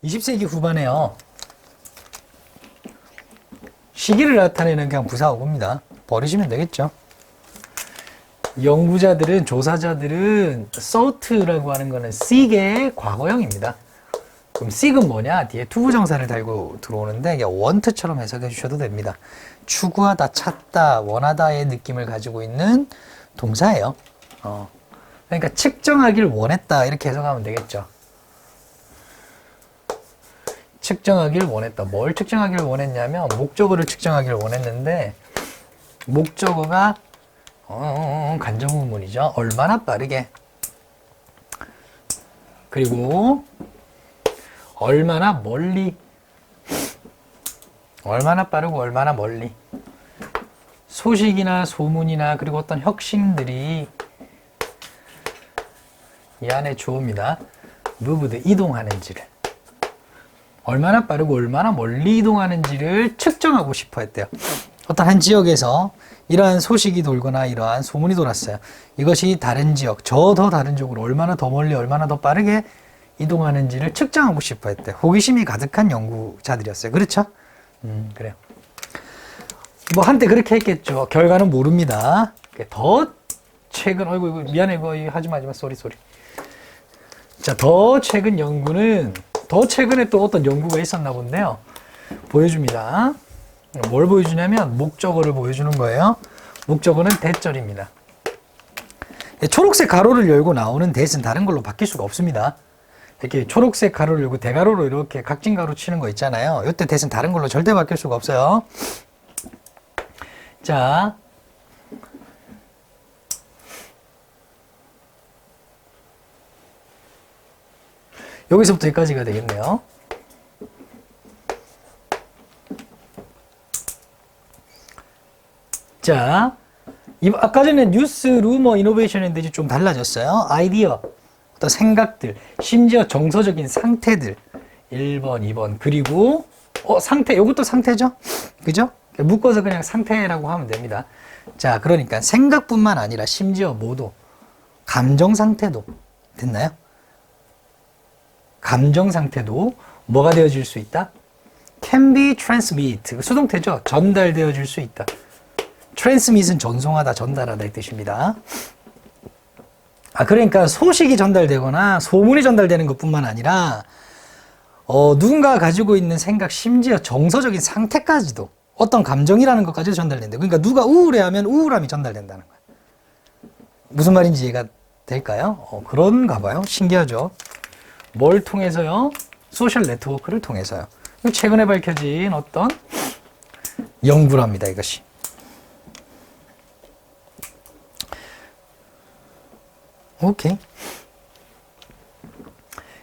20세기 후반에요. 시기를 나타내는 그냥 부사어구입니다. 버리시면 되겠죠. 연구자들은, 조사자들은 sought라고 하는 거는 seek의 과거형입니다. 그럼 seek은 뭐냐? 뒤에 투부정사를 달고 들어오는데 이게 want처럼 해석해 주셔도 됩니다. 추구하다, 찾다, 원하다의 느낌을 가지고 있는 동사예요. 그러니까 측정하길 원했다 이렇게 해석하면 되겠죠. 측정하길 원했다. 뭘 측정하길 원했냐면 목적어를 측정하길 원했는데 목적어가 간접문문이죠. 얼마나 빠르게. 그리고 얼마나 멀리. 얼마나 빠르고 얼마나 멀리. 소식이나 소문이나 그리고 어떤 혁신들이 이 안에 주어입니다. moved, 이동하는지를. 얼마나 빠르고 얼마나 멀리 이동하는지를 측정하고 싶어 했대요. 어떤 한 지역에서 이러한 소식이 돌거나 이러한 소문이 돌았어요. 이것이 다른 지역, 더 다른 지역으로 얼마나 더 멀리, 얼마나 더 빠르게 이동하는지를 측정하고 싶어 했대요. 호기심이 가득한 연구자들이었어요. 그렇죠? 그래요. 뭐 한때 그렇게 했겠죠. 결과는 모릅니다. 더 최근, 어이구, 미안해, 이거 하지 마, 쏘리. 자, 더 최근 연구는, 더 최근에 또 어떤 연구가 있었나 본데요. 보여줍니다. 뭘 보여주냐면, 목적어를 보여주는 거예요. 목적어는 대절입니다. 초록색 가로를 열고 나오는 대는 다른 걸로 바뀔 수가 없습니다. 이렇게 초록색 가로를 열고 대가로로 이렇게 각진가로 치는 거 있잖아요. 이때 대는 다른 걸로 절대 바뀔 수가 없어요. 자, 여기서부터 여기까지가 되겠네요. 자, 아까 전에 뉴스, 루머, 이노베이션인데 이제 좀 달라졌어요. 아이디어, 어떤 생각들, 심지어 정서적인 상태들. 1번, 2번. 그리고 상태, 이것도 상태죠? 그죠? 묶어서 그냥 상태라고 하면 됩니다. 자, 그러니까 생각뿐만 아니라 심지어 모두 감정 상태도 됐나요? 감정 상태도 뭐가 되어질 수 있다? can be transmit. 수동태죠. 전달되어질 수 있다. transmit은 전송하다, 전달하다 이 뜻입니다. 그러니까 소식이 전달되거나 소문이 전달되는 것뿐만 아니라 누군가가 가지고 있는 생각, 심지어 정서적인 상태까지도 어떤 감정이라는 것까지도 전달된다. 그러니까 누가 우울해하면 우울함이 전달된다는 거예요. 무슨 말인지 이해가 될까요? 그런가 봐요. 신기하죠? 뭘 통해서요? 소셜 네트워크를 통해서요. 최근에 밝혀진 어떤 연구랍니다, 이것이. 오케이.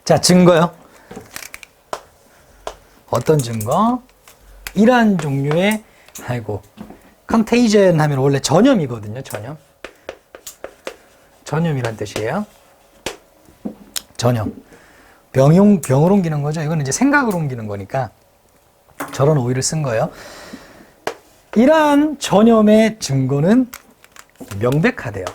자, 증거요. 어떤 증거? 이러한 종류의, 컨테이전 하면 원래 전염이거든요, 전염. 전염이란 뜻이에요. 전염. 병을 옮기는 거죠. 이거는 이제 생각을 옮기는 거니까 저런 오이를 쓴 거예요. 이러한 전염의 증거는 명백하대요.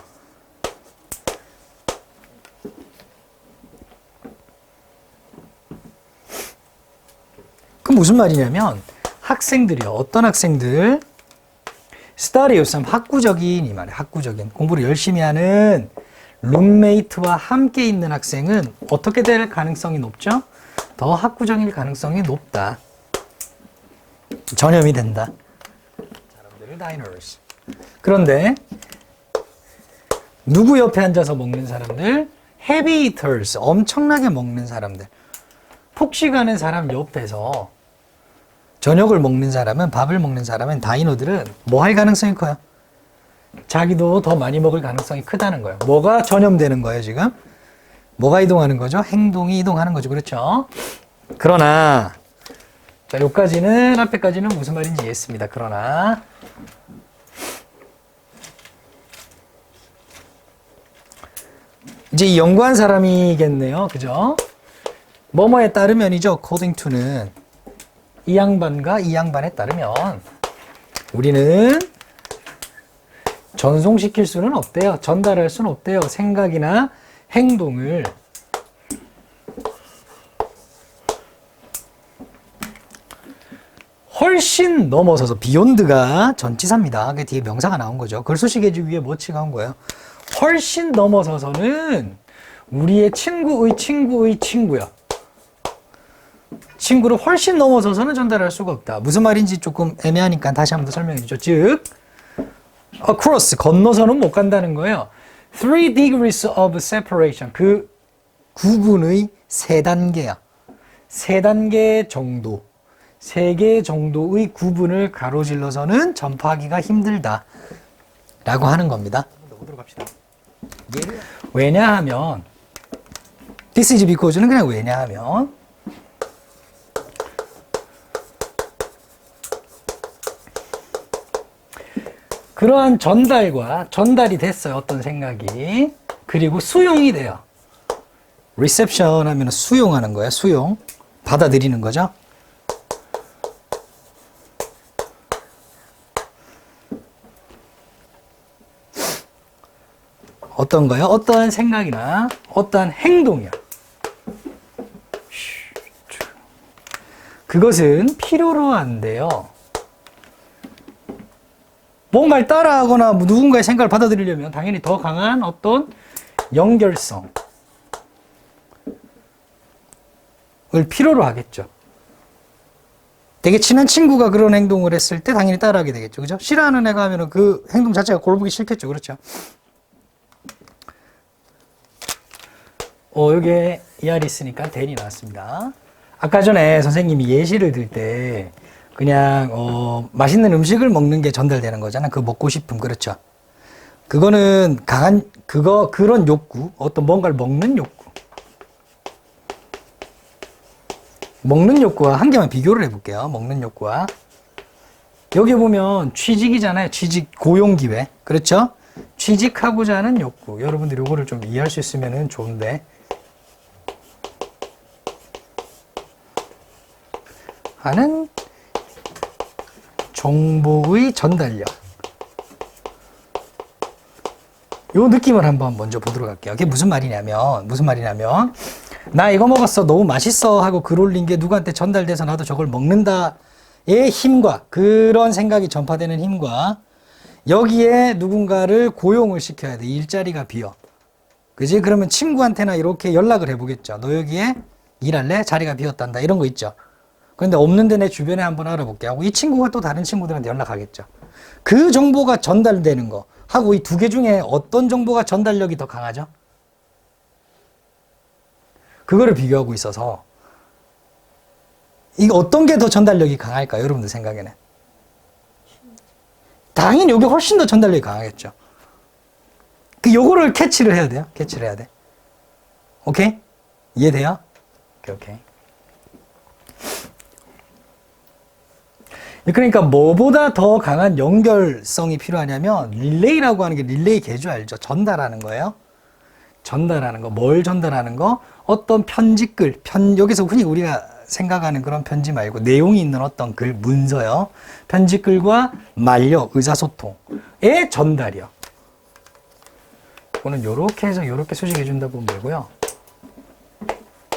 그 무슨 말이냐면 학생들이요. 어떤 학생들? 스타디오스, 학구적인 이 말이에요. 학구적인. 공부를 열심히 하는 룸메이트와 함께 있는 학생은 어떻게 될 가능성이 높죠? 더 학구적일 가능성이 높다. 전염이 된다. 사람들을 diners. 그런데 누구 옆에 앉아서 먹는 사람들? heavy eaters. 엄청나게 먹는 사람들. 폭식하는 사람 옆에서 저녁을 먹는 사람은, 밥을 먹는 사람은, 다이너들은 뭐 할 가능성이 커요? 자기도 더 많이 먹을 가능성이 크다는 거예요. 뭐가 전염되는 거예요, 지금? 뭐가 이동하는 거죠? 행동이 이동하는 거죠. 그렇죠? 그러나, 자, 여기까지는, 앞에까지는 무슨 말인지 이해했습니다. 그러나, 이제 이 연구한 사람이겠네요. 그죠? 뭐뭐에 따르면이죠. according to는 이 양반과 이 양반에 따르면 우리는 전송시킬 수는 없대요. 전달할 수는 없대요. 생각이나 행동을 훨씬 넘어서서 비욘드가 전치사입니다. 그 뒤에 명사가 나온 거죠. 그걸 수식해주기 위해 뭐치가 온 거예요. 훨씬 넘어서서는 우리의 친구의 친구의 친구야. 친구를 훨씬 넘어서서는 전달할 수가 없다. 무슨 말인지 조금 애매하니까 다시 한번 더 설명해 주죠. 즉 across, 건너서는 못 간다는 거예요. 3 degrees of separation, 그 구분의 3단계야. 3단계 정도, 3개 정도의 구분을 가로질러서는 전파하기가 힘들다 라고 하는 겁니다. 왜냐하면 this is because는 그냥 왜냐하면 그러한 전달이 됐어요. 어떤 생각이. 그리고 수용이 돼요. reception 하면 수용하는 거예요. 수용. 받아들이는 거죠. 어떤 거요? 어떠한 생각이나 어떠한 행동이요. 그것은 필요로 안 돼요. 뭔가를 따라하거나 누군가의 생각을 받아들이려면 당연히 더 강한 어떤 연결성을 필요로 하겠죠. 되게 친한 친구가 그런 행동을 했을 때 당연히 따라하게 되겠죠. 그죠? 싫어하는 애가 하면은 그 행동 자체가 골보기 싫겠죠. 그렇죠? 여기에 ER이 있으니까 대리 나왔습니다. 아까 전에 선생님이 예시를 들 때 그냥 맛있는 음식을 먹는 게 전달되는 거잖아. 그 먹고 싶음. 그렇죠. 그거는 강한 그런 욕구, 어떤 뭔가를 먹는 욕구. 먹는 욕구와 한 개만 비교를 해볼게요. 먹는 욕구와 여기 보면 취직이잖아요. 취직 고용 기회. 그렇죠? 취직하고자 하는 욕구. 여러분들이 이거를 좀 이해할 수 있으면 좋은데 하는 정보의 전달력. 요 느낌을 한번 먼저 보도록 할게요. 그게 무슨 말이냐면 나 이거 먹었어 너무 맛있어 하고 글 올린 게 누구한테 전달돼서 나도 저걸 먹는다의 힘과 그런 생각이 전파되는 힘과 여기에 누군가를 고용을 시켜야 돼. 일자리가 비어. 그지? 그러면 친구한테나 이렇게 연락을 해보겠죠. 너 여기에 일할래? 자리가 비었단다. 이런 거 있죠. 그런데 없는데 내 주변에 한번 알아볼게 하고 이 친구가 또 다른 친구들한테 연락하겠죠. 그 정보가 전달되는 거 하고 이 두 개 중에 어떤 정보가 전달력이 더 강하죠? 그거를 비교하고 있어서 이게 어떤 게 더 전달력이 강할까요? 여러분들 생각에는 당연히 이게 훨씬 더 전달력이 강하겠죠. 요거를 캐치를 해야 돼요. 캐치를 해야 돼. 오케이? 이해돼요? 오케이. 그러니까 뭐보다 더 강한 연결성이 필요하냐면 릴레이라고 하는 게 릴레이 계주 알죠? 전달하는 거예요. 전달하는 거. 뭘 전달하는 거? 어떤 편지글. 여기서 흔히 우리가 생각하는 그런 편지 말고 내용이 있는 어떤 글, 문서요. 편지글과 만력, 의사소통의 전달이요. 이거는 요렇게 해서 요렇게 수식해 준다 보면 되고요.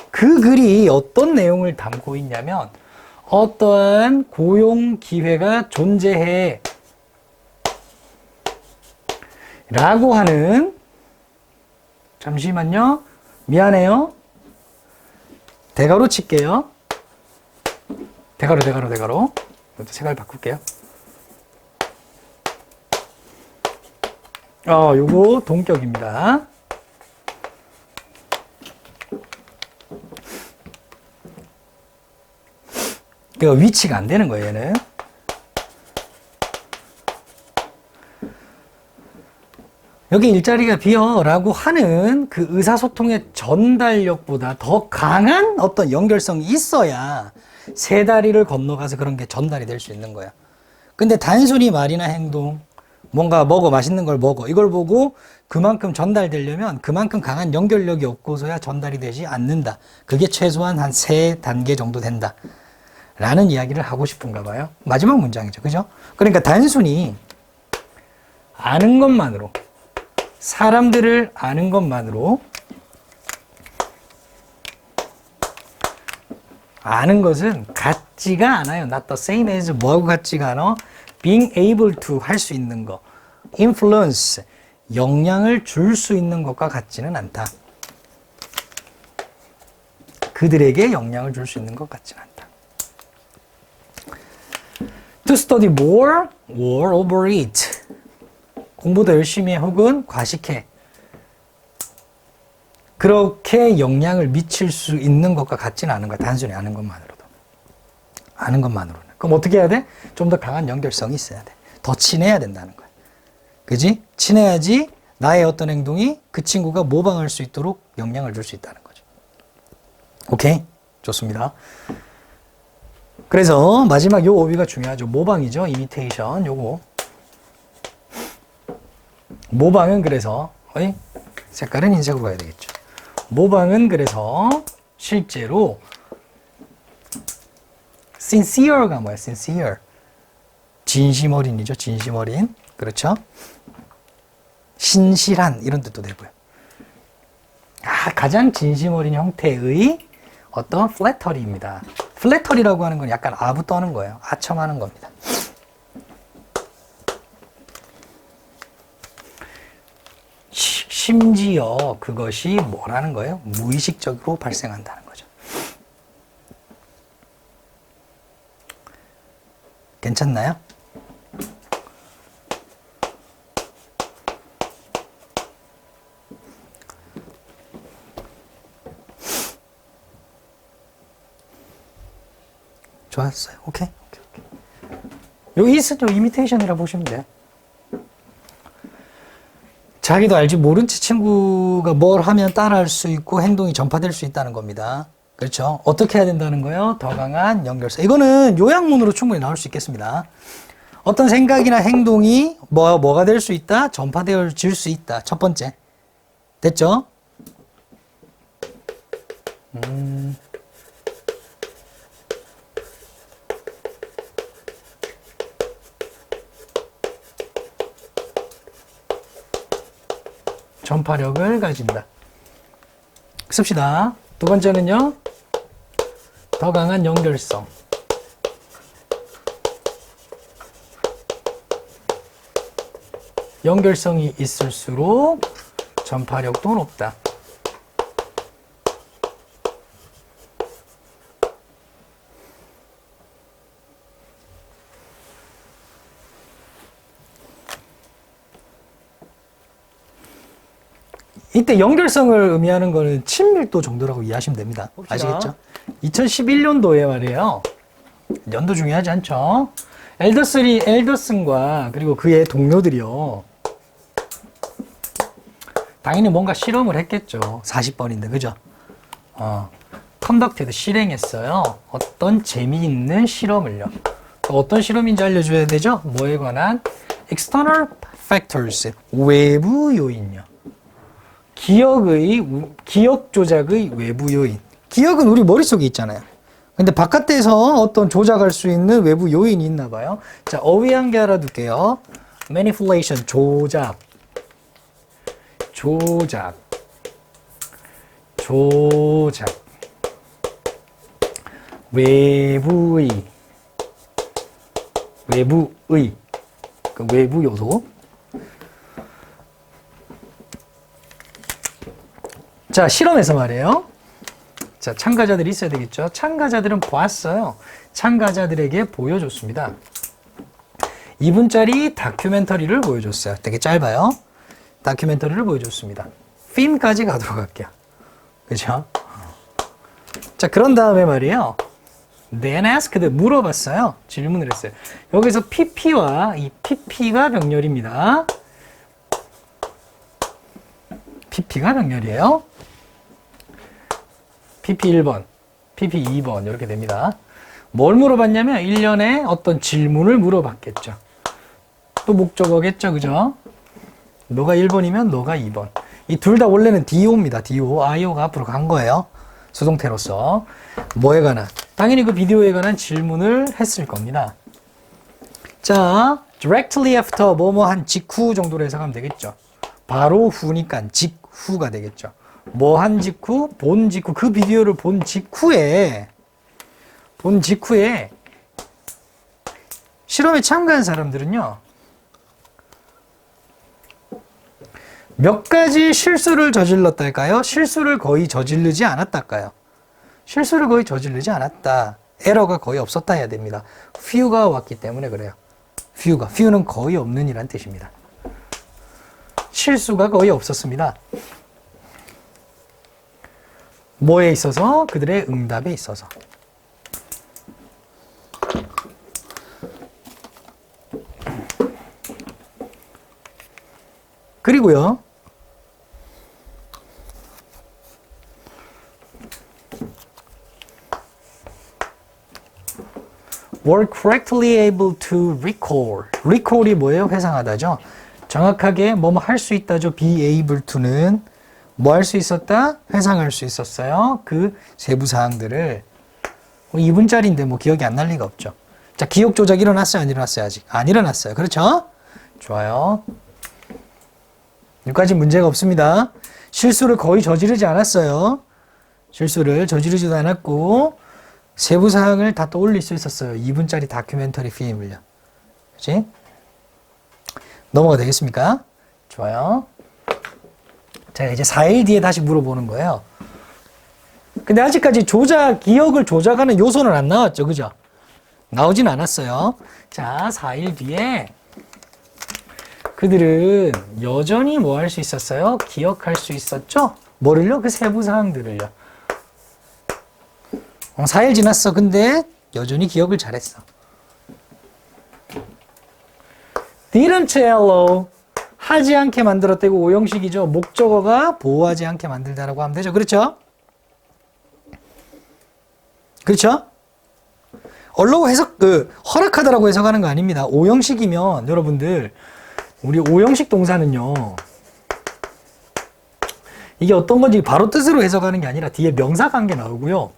그 글이 어떤 내용을 담고 있냐면 어떠한 고용 기회가 존재해 라고 하는 잠시만요. 미안해요. 대가로 칠게요. 대가로. 이것도 색깔 바꿀게요. 요거 동격입니다. 그 위치가 안 되는 거예요, 얘는. 여기 일자리가 비어 라고 하는 그 의사소통의 전달력보다 더 강한 어떤 연결성이 있어야 세 다리를 건너가서 그런 게 전달이 될 수 있는 거야. 근데 단순히 말이나 행동, 뭔가 먹어, 맛있는 걸 먹어, 이걸 보고 그만큼 전달되려면 그만큼 강한 연결력이 없고서야 전달이 되지 않는다. 그게 최소한 한 3단계 정도 된다. 라는 이야기를 하고 싶은가 봐요. 마지막 문장이죠. 그죠? 그러니까 단순히 아는 것만으로, 사람들을 아는 것만으로 아는 것은 같지가 않아요. Not the same as 뭐하고 같지가 않아? Being able to 할 수 있는 거. Influence, 영향을 줄 수 있는 것과 같지는 않다. 그들에게 영향을 줄 수 있는 것 같지는 않다. To study more or overeat. 공부 더 열심히 해 혹은 과식해. 그렇게 영향을 미칠 수 있는 것과 같지는 않은 거야. 단순히 아는 것만으로도. 아는 것만으로는. 그럼 어떻게 해야 돼? 좀 더 강한 연결성이 있어야 돼. 더 친해야 된다는 거야. 그지? 친해야지 나의 어떤 행동이 그 친구가 모방할 수 있도록 영향을 줄 수 있다는 거죠. 오케이? 좋습니다. 그래서 마지막 요 오비가 중요하죠. 모방이죠. 이미테이션 요거. 모방은 그래서 색깔은 흰색으로 가야 되겠죠. 모방은 그래서 실제로 sincere가 뭐야? sincere. 진심 어린이죠. 진심 어린. 그렇죠? 신실한 이런 뜻도 되고요. 가장 진심 어린 형태의 어떤 플래터리입니다. 플래터리라고 하는 건 약간 아부 떠는 거예요. 아첨하는 겁니다. 심지어 그것이 뭐라는 거예요? 무의식적으로 발생한다는 거죠. 괜찮나요? 좋았어요. 오케이. 여기 있었죠. 이미테이션이라 보시면 돼요. 자기도 알지 모른 채 친구가 뭘 하면 따라할 수 있고 행동이 전파될 수 있다는 겁니다. 그렇죠? 어떻게 해야 된다는 거예요? 더 강한 연결성. 이거는 요약문으로 충분히 나올 수 있겠습니다. 어떤 생각이나 행동이 뭐가 될 수 있다? 전파되어질 수 있다. 첫 번째. 됐죠? 전파력을 가진다. 씁시다. 두 번째는요. 더 강한 연결성. 연결성이 있을수록 전파력도 높다. 이때 연결성을 의미하는 거는 친밀도 정도라고 이해하시면 됩니다. 아시겠죠? 2011년도에 말이에요. 연도 중요하지 않죠? 엘더슨과 그리고 그의 동료들이요. 당연히 뭔가 실험을 했겠죠. 40번인데, 그죠? 컨덕티드 실행했어요. 어떤 재미있는 실험을요. 어떤 실험인지 알려줘야 되죠? 뭐에 관한? external factors, 외부 요인요. 기억 조작의 외부 요인. 기억은 우리 머릿속에 있잖아요. 근데 바깥에서 어떤 조작할 수 있는 외부 요인이 있나 봐요. 자, 어휘 한 개 알아둘게요. manipulation, 조작. 외부의. 그 외부 요소. 자, 실험에서 말이에요. 자, 참가자들이 있어야 되겠죠. 참가자들은 보았어요. 참가자들에게 보여줬습니다. 2분짜리 다큐멘터리를 보여줬어요. 되게 짧아요. 다큐멘터리를 보여줬습니다. 필름까지 가도록 할게요. 그죠? 자, 그런 다음에 말이에요. Then asked, 물어봤어요. 질문을 했어요. 여기서 PP와 이 PP가 병렬입니다. PP가 병렬이에요. PP 1번, PP 2번 이렇게 됩니다. 뭘 물어봤냐면 1년에 어떤 질문을 물어봤겠죠. 또 목적어겠죠. 그죠? 너가 1번이면 너가 2번. 이 둘 다 원래는 DO입니다. DO. IO가 앞으로 간 거예요. 수동태로서. 뭐에 관한? 당연히 그 비디오에 관한 질문을 했을 겁니다. 자, directly after 뭐뭐 한 직후 정도로 해석하면 되겠죠. 바로 후니까 직후가 되겠죠. 뭐 한 직후, 본 직후, 그 비디오를 본 직후에 본 직후에 실험에 참가한 사람들은요, 몇 가지 실수를 저질렀달까요? 실수를 거의 저지르지 않았달까요? 실수를 거의 저지르지 않았다. 에러가 거의 없었다 해야 됩니다. few가 왔기 때문에 그래요. few는 거의 없는 이란 뜻입니다. 실수가 거의 없었습니다. 뭐에 있어서? 그들의 응답에 있어서. 그리고요, were correctly able to recall. recall이 뭐예요? 회상하다죠. 정확하게 뭐뭐 할 수 있다죠. be able to는 뭐 할 수 있었다? 회상할 수 있었어요. 그 세부 사항들을. 2분짜리인데 뭐 기억이 안 날 리가 없죠. 자, 기억 조작 일어났어요? 안 일어났어요? 아직? 안 일어났어요. 그렇죠? 좋아요. 여기까지 문제가 없습니다. 실수를 거의 저지르지 않았어요. 실수를 저지르지도 않았고 세부 사항을 다 떠올릴 수 있었어요. 2분짜리 다큐멘터리 필름을요. 그렇지? 넘어가 되겠습니까? 좋아요. 자, 이제 4일 뒤에 다시 물어보는 거예요. 근데 아직까지 기억을 조작하는 요소는 안 나왔죠. 그죠? 나오진 않았어요. 자, 4일 뒤에 그들은 여전히 뭐 할 수 있었어요? 기억할 수 있었죠? 뭐를요? 그 세부 사항들을요. 4일 지났어. 근데 여전히 기억을 잘했어. didn't tell 하지 않게 만들었다고 오형식이죠. 목적어가 보호하지 않게 만들다라고 하면 되죠. 그렇죠? 그렇죠? allow 허락하다라고 해석하는 거 아닙니다. 오형식이면 여러분들 우리 오형식 동사는요, 이게 어떤 건지 바로 뜻으로 해석하는 게 아니라 뒤에 명사 관계 나오고요,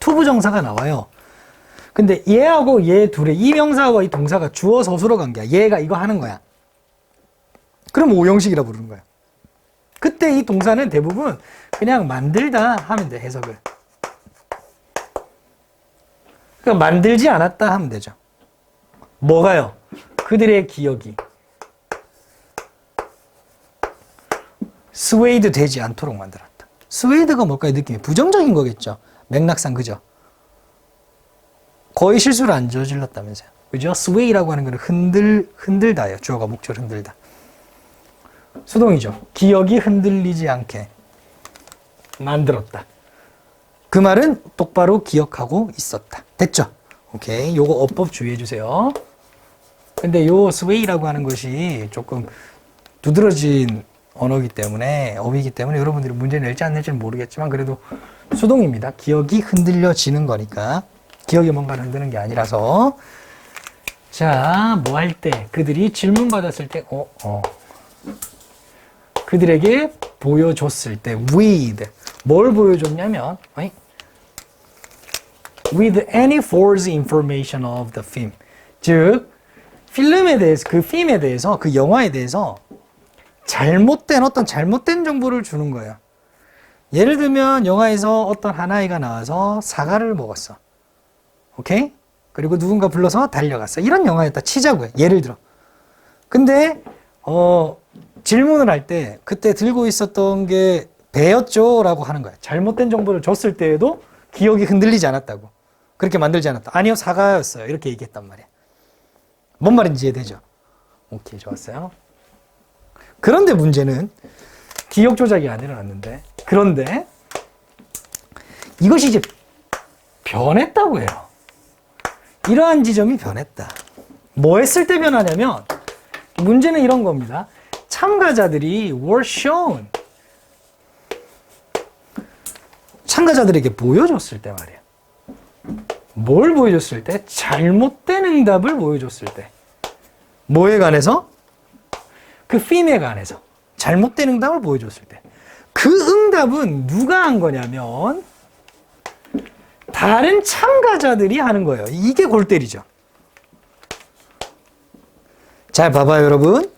투부정사가 나와요. 근데 얘하고 얘 둘의 이 명사와 이 동사가 주어 서술어 관계야. 얘가 이거 하는 거야. 그럼 오형식이라 부르는 거야. 그때 이 동사는 대부분 그냥 만들다 하면 돼, 해석을. 그러니까 만들지 않았다 하면 되죠. 뭐가요? 그들의 기억이 스웨이드 되지 않도록 만들었다. 스웨이드가 뭘까요? 느낌이 부정적인 거겠죠. 맥락상. 그죠? 거의 실수를 안 저질렀다면서요. 그죠? 스웨이라고 하는 거는 흔들다예요. 주어가 목적을 흔들다. 수동이죠. 기억이 흔들리지 않게 만들었다. 그 말은 똑바로 기억하고 있었다. 됐죠? 오케이. 요거 어법 주의해 주세요. 근데 요 스웨이라고 하는 것이 조금 두드러진 언어이기 때문에, 어휘이기 때문에 여러분들이 문제 낼지 안 낼지는 모르겠지만 그래도 수동입니다. 기억이 흔들려지는 거니까. 기억이 뭔가를 흔드는 게 아니라서. 자, 뭐 할 때? 그들이 질문 받았을 때, 그들에게 보여줬을 때, with. 뭘 보여줬냐면, with any false information of the film. 즉, 필름에 대해서, 그 필름에 대해서, 그 영화에 대해서 어떤 잘못된 정보를 주는 거예요. 예를 들면, 영화에서 어떤 한 아이가 나와서 사과를 먹었어. 오케이? 그리고 누군가 불러서 달려갔어. 이런 영화였다 치자고요. 예를 들어. 근데, 질문을 할 때, 그때 들고 있었던 게 배였죠? 라고 하는 거야. 잘못된 정보를 줬을 때에도 기억이 흔들리지 않았다고. 그렇게 만들지 않았다. 아니요, 사과였어요. 이렇게 얘기했단 말이야. 뭔 말인지 이해되죠? 오케이, 좋았어요. 그런데 문제는 기억 조작이 안 일어났는데, 그런데 이것이 이제 변했다고 해요. 이러한 지점이 변했다. 뭐 했을 때 변하냐면, 문제는 이런 겁니다. 참가자들이 were shown. 참가자들에게 보여줬을 때 말이야. 뭘 보여줬을 때? 잘못된 응답을 보여줬을 때. 뭐에 관해서? 그 theme에 관해서. 잘못된 응답을 보여줬을 때. 그 응답은 누가 한 거냐면 다른 참가자들이 하는 거예요. 이게 골 때리죠. 잘 봐봐요, 여러분.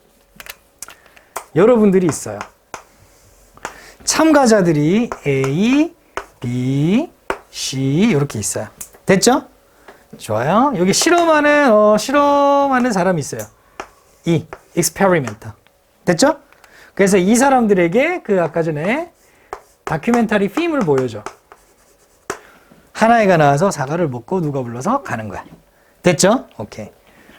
여러분들이 있어요. 참가자들이 A, B, C 이렇게 있어요. 됐죠? 좋아요. 여기 실험하는 사람이 있어요. experimenter. 됐죠? 그래서 이 사람들에게 그 아까 전에 다큐멘터리 필름을 보여줘. 하나애가 나와서 사과를 먹고 누가 불러서 가는 거야. 됐죠? 오케이.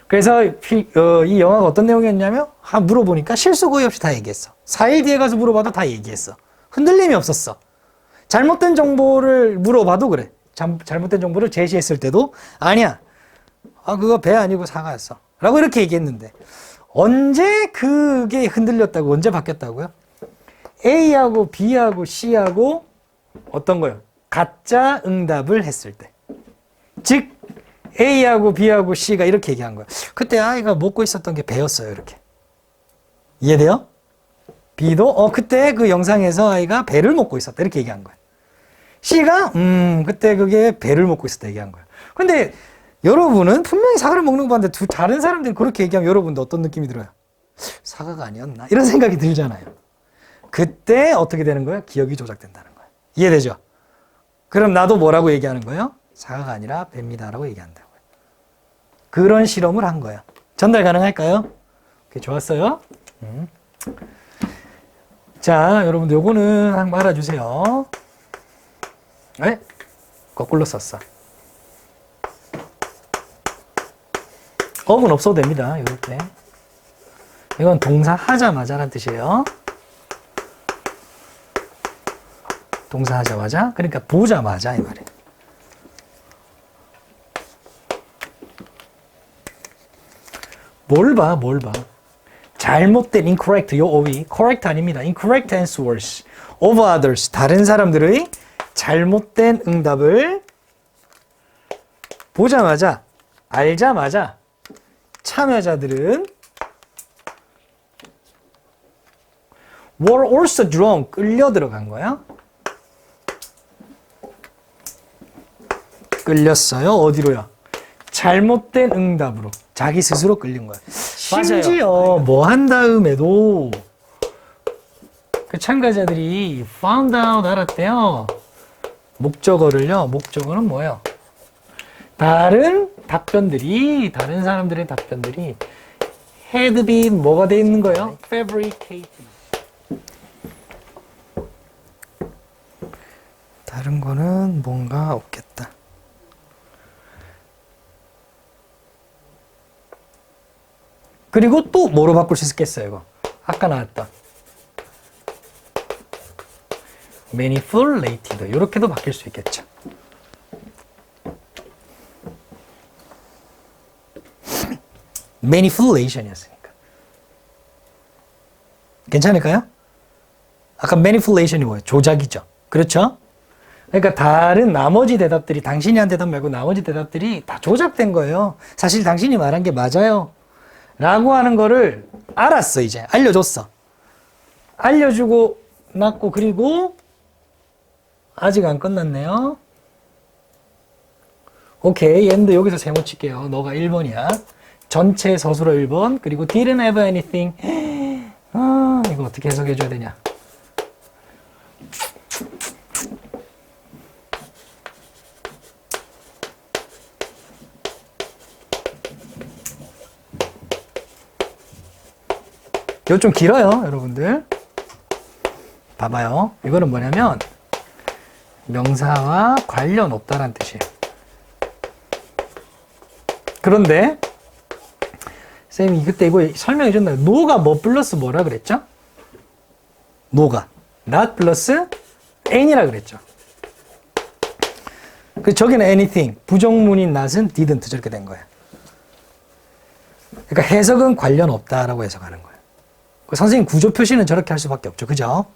그래서 이 영화가 어떤 내용이었냐면 물어보니까 실수 거의 없이 다 얘기했어. 4일 뒤에 가서 물어봐도 다 얘기했어. 흔들림이 없었어. 잘못된 정보를 물어봐도 그래. 잘못된 정보를 제시했을 때도 아니야. 그거 배 아니고 사과였어. 라고 이렇게 얘기했는데 언제 그게 흔들렸다고 언제 바뀌었다고요? A하고 B하고 C하고 어떤 거요? 가짜 응답을 했을 때. 즉 A하고 B하고 C가 이렇게 얘기한 거야. 그때 아이가 먹고 있었던 게 배였어요. 이렇게. 이해돼요? B도 그때 그 영상에서 아이가 배를 먹고 있었다. 이렇게 얘기한 거야. C가 그때 그게 배를 먹고 있었다 얘기한 거야. 근데 여러분은 분명히 사과를 먹는 거 봤는데 다른 사람들이 그렇게 얘기하면 여러분도 어떤 느낌이 들어요? 사과가 아니었나? 이런 생각이 들잖아요. 그때 어떻게 되는 거예요? 기억이 조작된다는 거예요. 이해되죠? 그럼 나도 뭐라고 얘기하는 거예요? 사과가 아니라 배입니다라고 얘기한다고요. 그런 실험을 한 거예요. 전달 가능할까요? 오케이, 좋았어요. 자, 여러분들 요거는 한번 알아주세요. 네? 거꾸로 썼어. 업은 없어도 됩니다. 이렇게. 이건 동사 하자마자라는 뜻이에요. 동사 하자마자. 그러니까 보자마자 이 말이에요. 뭘 봐? 잘못된 incorrect 요 어휘 correct 아닙니다. incorrect answers of others 다른 사람들의 잘못된 응답을 보자마자 알자마자 참여자들은 were also drawn 끌려 들어간 거야. 끌렸어요. 어디로요? 잘못된 응답으로. 자기 스스로 끌린 거야. 심지어 뭐 한 다음에도 그 참가자들이 found out 알았대요. 목적어를요. 목적어는 뭐예요? 다른 사람들의 답변들이 had been 뭐가 돼 있는 거예요? fabricated. 다른 거는 뭔가 없겠다. 그리고 또 뭐로 바꿀 수 있겠어요, 이거? 아까 나왔던 manipulated 이렇게도 바뀔 수 있겠죠. manipulation이었으니까. 괜찮을까요? 아까 manipulation이 뭐예요? 조작이죠. 그렇죠? 그러니까 다른 나머지 대답들이 당신이 한 대답 말고 나머지 대답들이 다 조작된 거예요. 사실 당신이 말한 게 맞아요. 라고 하는 거를 알았어, 이제. 알려줬어. 알려주고 났고, 그리고 아직 안 끝났네요. 오케이. 얘는 여기서 세모 칠게요. 너가 1번이야. 전체 서술어 1번. 그리고 didn't have anything. 이거 어떻게 해석해줘야 되냐. 이거 좀 길어요, 여러분들. 봐봐요. 이거는 뭐냐면 명사와 관련 없다라는 뜻이에요. 그런데 쌤이 그때 이거 설명해 줬나요? no가 뭐 플러스 뭐라 그랬죠? no가 not 플러스 n이라 그랬죠. 그 저기는 anything, 부정문인 not은 didn't 저렇게 된 거예요. 그러니까 해석은 관련 없다라고 해석하는 거예요. 선생님 구조 표시는 저렇게 할 수밖에 없죠. 그죠?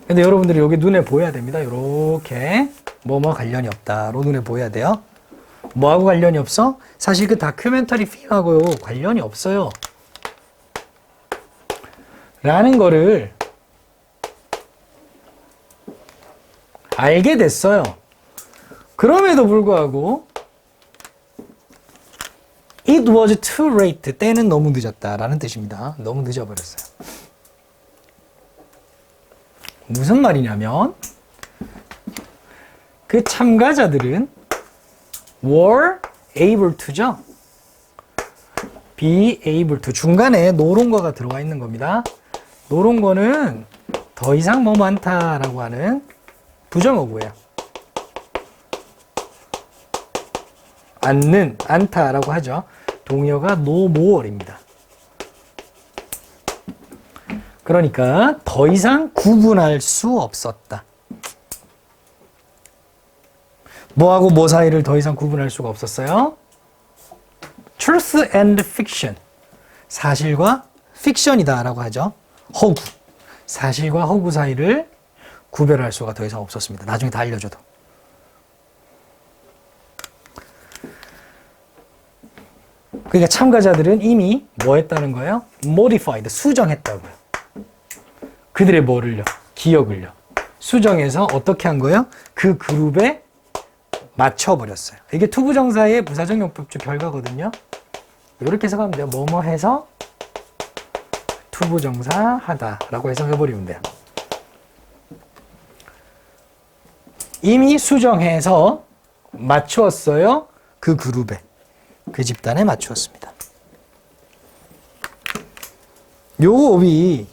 근데 여러분들이 여기 눈에 보여야 됩니다. 이렇게 뭐뭐 관련이 없다로 눈에 보여야 돼요. 뭐하고 관련이 없어? 사실 그 다큐멘터리 필름하고 관련이 없어요. 라는 거를 알게 됐어요. 그럼에도 불구하고 It was too late. 때는 너무 늦었다라는 뜻입니다. 너무 늦어버렸어요. 무슨 말이냐면 그 참가자들은 were able to죠. be able to. 중간에 노론 거가 들어와 있는 겁니다. 노론 거는 더 이상 뭐 많다라고 하는 부정어구예요. 않는, 않다라고 하죠. 동의어가 no more입니다. 그러니까 더 이상 구분할 수 없었다. 뭐하고 뭐 사이를 더 이상 구분할 수가 없었어요? Truth and fiction. 사실과 픽션이다 라고 하죠. 허구. 사실과 허구 사이를 구별할 수가 더 이상 없었습니다. 나중에 다 알려줘도. 그러니까 참가자들은 이미 뭐 했다는 거예요? modified, 수정했다고요. 그들의 뭐를요? 기억을요. 수정해서 어떻게 한 거예요? 그 그룹에 맞춰버렸어요. 이게 투부정사의 부사적 용법적 결과거든요. 이렇게 해석하면 돼요. 뭐뭐 해서 투부정사 하다라고 해석해버리면 돼요. 이미 수정해서 맞추었어요. 그 그룹에. 그 집단에 맞추었습니다. 요 어휘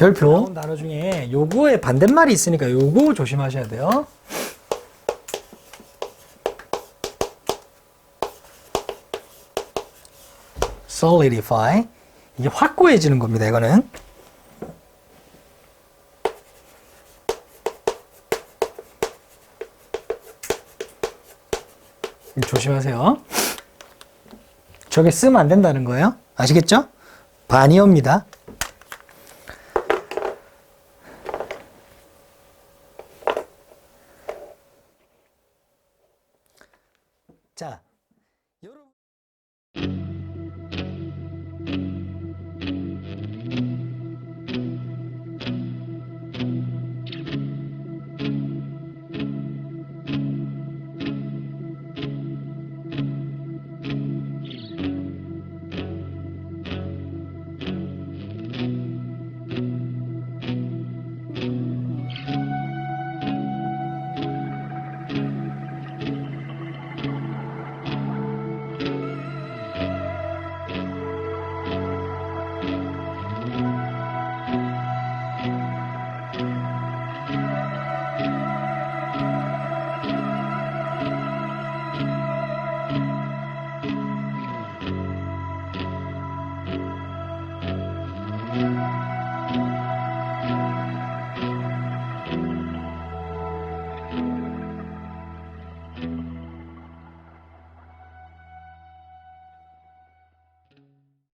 별표 단어 중에 요거의 반대말이 있으니까 요거 조심하셔야 돼요. solidify. 이게 확고해지는 겁니다. 이거는. 조심하세요. 저게 쓰면 안 된다는 거예요. 아시겠죠? 반이어입니다. 자, 여러분.